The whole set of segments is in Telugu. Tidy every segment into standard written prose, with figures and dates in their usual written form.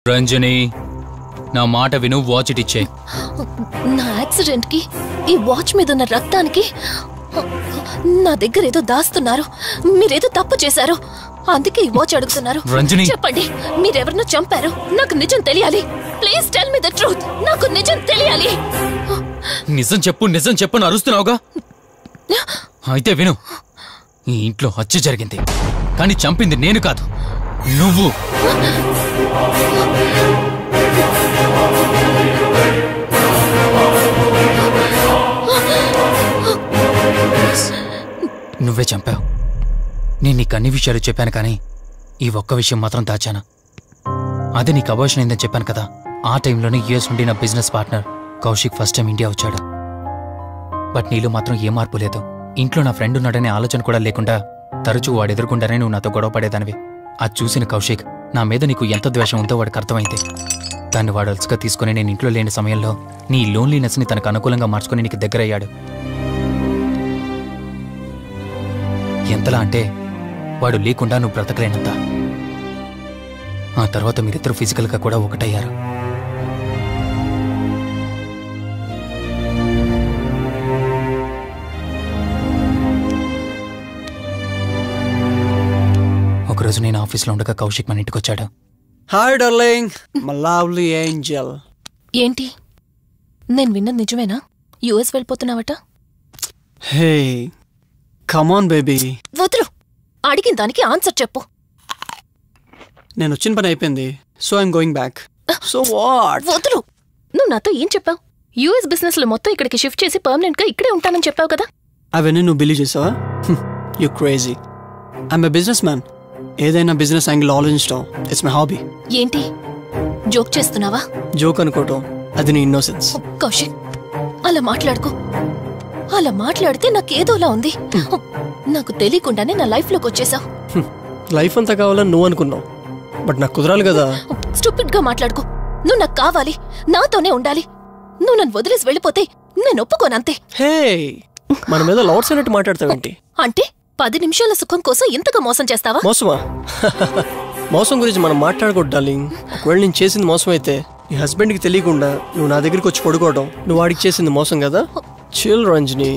రంజని, నా మాట విను, వాచ్ ఇచ్చే. నా యాక్సిడెంట్ కి ఈ వాచ్ మీద ఉన్న రక్తానికి నా దగ్గర ఏదో దాస్తున్నారు. మీరేదో తప్పు చేశారు, అందుకే ఈ వాచ్ అడుగుతున్నారు. రంజని, చెప్పండి, మీరెవరినో చంపారు. నాకు నిజం తెలియాలి. Please tell me the truth. నాకు నిజం తెలియాలి. నిజం చెప్పు, నిజం చెప్పు అని అరుస్తున్నావుగా. అయితే విను, ఈ ఇంట్లో హత్య జరిగింది, కానీ చంపింది నేను కాదు, నువ్వు. నువ్వే చంపావు. నేను నీకు అన్ని విషయాలు చెప్పాను, కానీ ఈ ఒక్క విషయం మాత్రం దాచాను. అదే నీకు అబార్షన్ అయిందని చెప్పాను కదా. ఆ టైంలోనే యూఎస్ నుండి నా business partner Kaushik first time India వచ్చాడు. బట్ నీలో మాత్రం ఏ మార్పు లేదు. ఇంట్లో నా ఫ్రెండ్ ఉన్నాడనే ఆలోచన కూడా లేకుండా తరచూ వాడు ఎదుర్కొంటానే నువ్వు నాతో గొడవ పడేదానివి. అది చూసిన కౌశిక్ నా మీద నీకు ఎంత ద్వేషం ఉందో వాడికి అర్థమైంది. దాన్ని వాడు అలసుగా తీసుకుని నేను ఇంట్లో లేని సమయంలో నీ లోన్లీనెస్ని తనకు అనుకూలంగా మార్చుకుని నీకు దగ్గరయ్యాడు. ఎంతలా అంటే వాడు లేకుండా నువ్వు బ్రతకలేనంత. ఆ తర్వాత మీరిద్దరు ఫిజికల్గా కూడా ఒకటయ్యారు. ఒకరోజు నేను ఆఫీస్లో ఉండగా కౌశిక్ మన ఇంటికి వచ్చాడు. Hi darling, my lovely angel. ఏంటి, నేను విన్నది నిజమేనా? యుఎస్ వెళ్ళిపోతున్నావట? Hey come on baby. వదులు, అడిగిన దానికి ఆన్సర్ చెప్పు. నేను వచ్చిన పని అయిపోయింది, so I'm going back. So what? వదులు. నువ్వు నాతో ఏం చెప్పావు? యుఎస్ బిజినెస్ లో మొత్తం ఇక్కడికి షిఫ్ట్ చేసి పర్మనెంట్ గా ఇక్కడే ఉంటానని చెప్పావు కదా. అవన్నీ నువ్వు బిలీవ్ చేసావా? You crazy. I'm a business man. ఏదైనా బిజినెస్ యాంగిల్ ఆలోచించడం ఇట్స్ మై హాబీ. ఏంటి, జోక్ చేస్తున్నావా? జోక్ అనుకోవటం అది నీ ఇన్నోసెన్స్. కౌశిక్, అలా మాట్లాడుకో. అలా మాట్లాడితే నాకేదోలా ఉంది. నాకు తెలియకుండానే నా లైఫ్ లోకి వచ్చేసావు. లైఫ్ అంతా కావాలని నువ్వు అనుకున్నావు, బట్ నాకు కుదరాలి కదా. స్టూపిడ్ గా మాట్లాడుకో. నువ్వు నాకు కావాలి, నాతోనే ఉండాలి. నువ్వు నన్ను వదిలేసి వెళ్ళిపోతే నేను ఒప్పుకోనంతే. హే, మన మీద లౌడ్స్ అన్నట్టు మాట్లాడతావేంటి? అంటే 10 నిమిషాల సుఖం కోసం ఇంతగా మోసం చేస్తావా? మోసమా? మోసం గురించి మనం మాట్లాడకూడదు డార్లింగ్. ఒకవేళ నేను చేసింది మోసం అయితే నీ హస్బెండ్కి తెలియకుండా నువ్వు నా దగ్గరికి వచ్చి పడుకోవడం నువ్వు వాడికి చేసింది మోసం కదా. Chill Ranjani,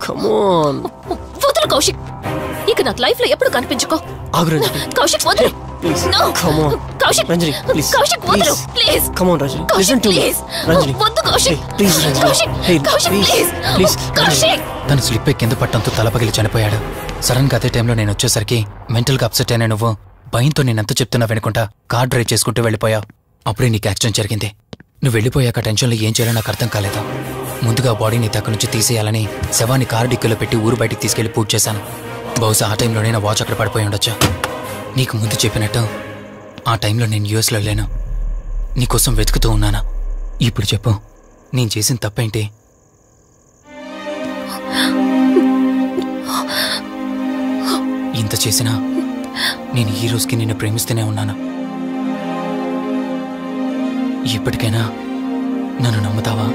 come on. వదులు కౌశిక్, ఇక నాకు లైఫ్ లో ఎప్పుడు కనిపించుకో. ఆగు రంజని. కౌశిక్ వదులు. Please come on. Kaushik, Ranjani please. Kaushik వదులు please. Come on Ranjani, Kaushik listen to me. Please. Ranjani వద్దు Kaushik. Please Ranjani. Kaushik, hey Kaushik please. Please. Kaushik. తను స్లిప్ అయి కింద పట్టంతో తల పగిలి చనిపోయాడు. సడన్ గా అదే టైంలో నేను వచ్చేసరికి మెంటల్ గా అప్సెట్ అయినా నువ్వు భయంతో నేనెంత చెప్తున్నా వెనుకుంటా కార్ డ్రైవ్ చేసుకుంటూ వెళ్ళిపోయావు. అప్పుడే నీకు యాక్సిడెంట్ జరిగింది. నువ్వు వెళ్ళిపోయాక టెన్షన్లో ఏం చేయాలో నాకు అర్థం కాలేదు. ముందుగా బాడీని అక్కడి నుంచి తీసేయాలని శవాన్ని కారు డిక్కీలో పెట్టి ఊరు బయటికి తీసుకెళ్లి పూజ చేశాను. బహుశా ఆ టైంలోనే నా వాచ్ అక్కడ పడిపోయి ఉండొచ్చు. నీకు ముందు చెప్పినట్టు ఆ టైంలో నేను యూఎస్లో లేను, నీకోసం వెతుకుతూ ఉన్నాను. ఇప్పుడు చెప్పు, నేను చేసిన తప్పేంటి? ఇంత చేసినా నేను ఈ రోజుకి నిన్ను ప్రేమిస్తూనే ఉన్నాను. ఇప్పటికైనా నన్ను నమ్ముతావా?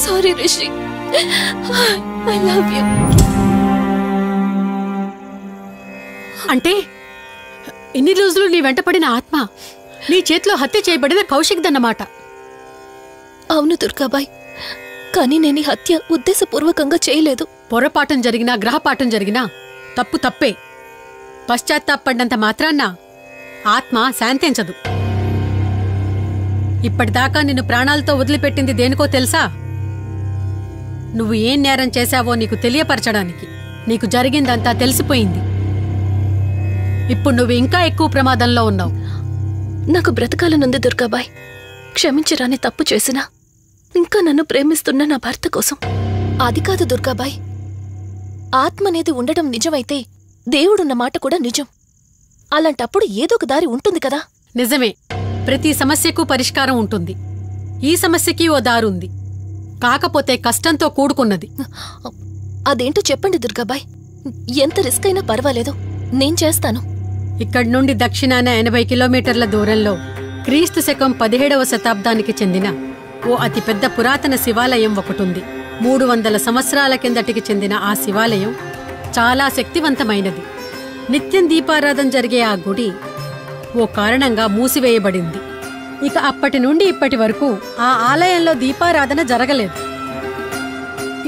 Sorry Rishi, I love you. అంటే ఇన్ని రోజులు నీ వెంటపడిన ఆత్మ నీ చేతిలో హత్య చేయబడిన కౌశిక్ దన్నమాట. అవును దుర్గాబాయ్, కానీ నేను ఈ హత్య ఉద్దేశపూర్వకంగా చేయలేదు. పొరపాఠం జరిగినా గ్రహపాఠం జరిగినా తప్పు తప్పే. పశ్చాత్తాపడినంత మాత్రాన్న ఆత్మ శాంతించదు. ఇప్పటిదాకా నిన్ను ప్రాణాలతో వదిలిపెట్టింది దేనికో తెలుసా? నువ్వు ఏం నేరం చేశావో నీకు తెలియపరచడానికి. నీకు జరిగిందంతా తెలిసిపోయింది. ఇప్పుడు నువ్వు ఇంకా ఎక్కువ ప్రమాదంలో ఉన్నావు. నాకు బ్రతకాలనుంది దుర్గాబాయ్. క్షమించరాని తప్పు చేసినా ఇంకా నన్ను ప్రేమిస్తున్న నా భర్త కోసం. అది కాదు దుర్గాబాయ్, ఆత్మ అనేది ఉండడం నిజమైతే దేవుడున్న మాట కూడా నిజం. అలాంటప్పుడు ఏదో ఒక దారి ఉంటుంది కదా. నిజమే, ప్రతి సమస్యకు పరిష్కారం ఉంటుంది. ఈ సమస్యకి ఓ దారుంది, కాకపోతే కష్టంతో కూడుకున్నది. అదేంటో చెప్పండి దుర్గాబాయ్. ఎంత రిస్క్ అయినా పర్వాలేదు, నేను చేస్తాను. ఇక్కడి నుండి దక్షిణాన 80 కిలోమీటర్ల దూరంలో క్రీస్తు శకం 17వ శతాబ్దానికి చెందిన ఓ అతిపెద్ద పురాతన శివాలయం ఒకటుంది. 300 సంవత్సరాల కిందటికి చెందిన ఆ శివాలయం చాలా శక్తివంతమైనది. నిత్యం దీపారాధన జరిగే ఆ గుడి ఓ కారణంగా మూసివేయబడింది. ఇక అప్పటి నుండి ఇప్పటి వరకు ఆ ఆలయంలో దీపారాధన జరగలేదు.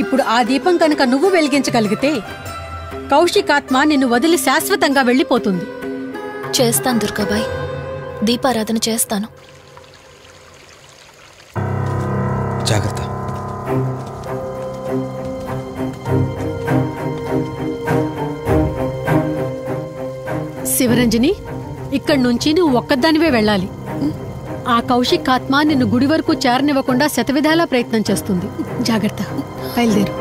ఇప్పుడు ఆ దీపం కనుక నువ్వు వెలిగించగలిగితే కౌశికాత్మ నిన్ను వదిలి శాశ్వతంగా వెళ్ళిపోతుంది. చేస్తాను దుర్గాబాయ్, దీపారాధన చేస్తాను. జాగ్రత్త. శివరంజని, ఇక్కడి నుంచి నువ్వు ఒక్కదానివే వెళ్ళాలి. ఆ కౌశికాత్మ నిన్ను గుడి వరకు చేరనివ్వకుండా శతవిధాలా ప్రయత్నం చేస్తుంది. జాగ్రత్త, బయలుదేరు.